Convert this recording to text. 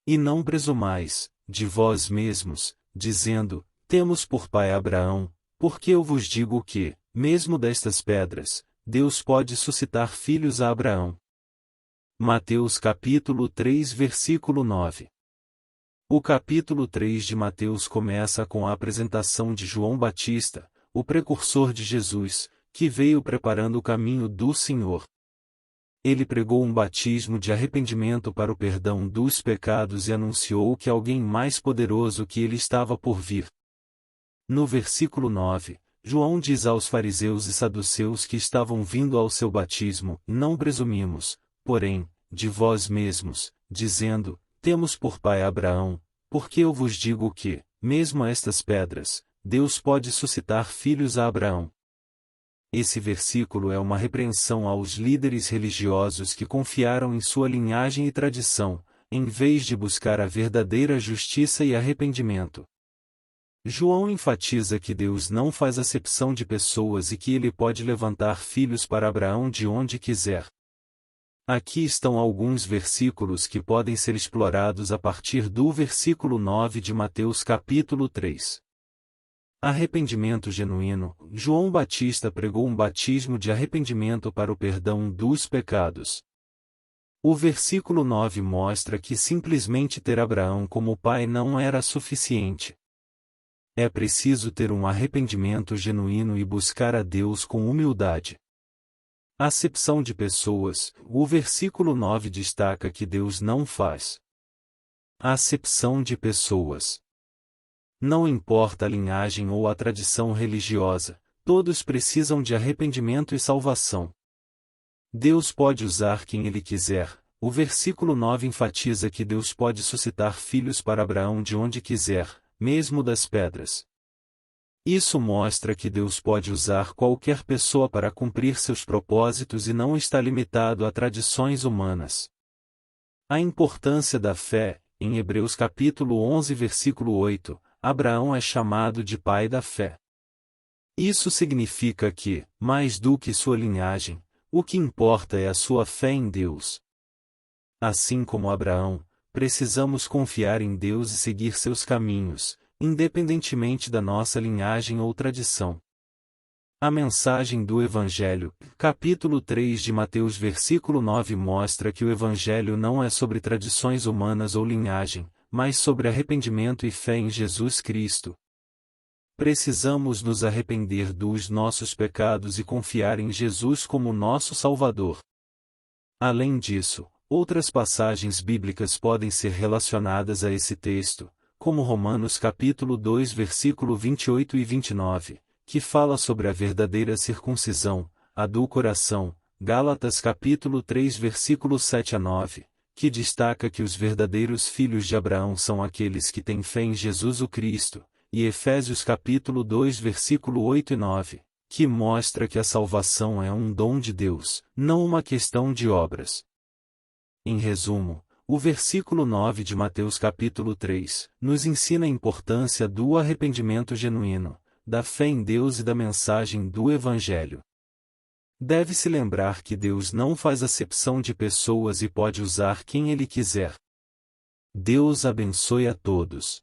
E não presumais, de vós mesmos, dizendo, temos por pai Abraão, porque eu vos digo que, mesmo destas pedras, Deus pode suscitar filhos a Abraão. Mateus capítulo 3 versículo 9. O capítulo 3 de Mateus começa com a apresentação de João Batista, o precursor de Jesus, que veio preparando o caminho do Senhor. Ele pregou um batismo de arrependimento para o perdão dos pecados e anunciou que alguém mais poderoso que ele estava por vir. No versículo 9, João diz aos fariseus e saduceus que estavam vindo ao seu batismo, não presumimos, porém, de vós mesmos, dizendo, temos por pai Abraão, porque eu vos digo que, mesmo a estas pedras, Deus pode suscitar filhos a Abraão. Esse versículo é uma repreensão aos líderes religiosos que confiaram em sua linhagem e tradição, em vez de buscar a verdadeira justiça e arrependimento. João enfatiza que Deus não faz acepção de pessoas e que ele pode levantar filhos para Abraão de onde quiser. Aqui estão alguns versículos que podem ser explorados a partir do versículo 9 de Mateus capítulo 3. Arrependimento genuíno. João Batista pregou um batismo de arrependimento para o perdão dos pecados. O versículo 9 mostra que simplesmente ter Abraão como pai não era suficiente. É preciso ter um arrependimento genuíno e buscar a Deus com humildade. Acepção de pessoas. O versículo 9 destaca que Deus não faz acepção de pessoas. Não importa a linhagem ou a tradição religiosa, todos precisam de arrependimento e salvação. Deus pode usar quem Ele quiser. O versículo 9 enfatiza que Deus pode suscitar filhos para Abraão de onde quiser, mesmo das pedras. Isso mostra que Deus pode usar qualquer pessoa para cumprir seus propósitos e não está limitado a tradições humanas. A importância da fé. Em Hebreus capítulo 11 versículo 8, Abraão é chamado de pai da fé. Isso significa que, mais do que sua linhagem, o que importa é a sua fé em Deus. Assim como Abraão, precisamos confiar em Deus e seguir seus caminhos, independentemente da nossa linhagem ou tradição. A mensagem do Evangelho, capítulo 3 de Mateus versículo 9 mostra que o Evangelho não é sobre tradições humanas ou linhagem, mas sobre arrependimento e fé em Jesus Cristo. Precisamos nos arrepender dos nossos pecados e confiar em Jesus como nosso Salvador. Além disso, outras passagens bíblicas podem ser relacionadas a esse texto, como Romanos capítulo 2 versículo 28 e 29, que fala sobre a verdadeira circuncisão, a do coração, Gálatas capítulo 3 versículo 7 a 9, que destaca que os verdadeiros filhos de Abraão são aqueles que têm fé em Jesus o Cristo, e Efésios capítulo 2 versículo 8 e 9, que mostra que a salvação é um dom de Deus, não uma questão de obras. Em resumo, o versículo 9 de Mateus capítulo 3, nos ensina a importância do arrependimento genuíno, da fé em Deus e da mensagem do Evangelho. Deve-se lembrar que Deus não faz acepção de pessoas e pode usar quem Ele quiser. Deus abençoe a todos.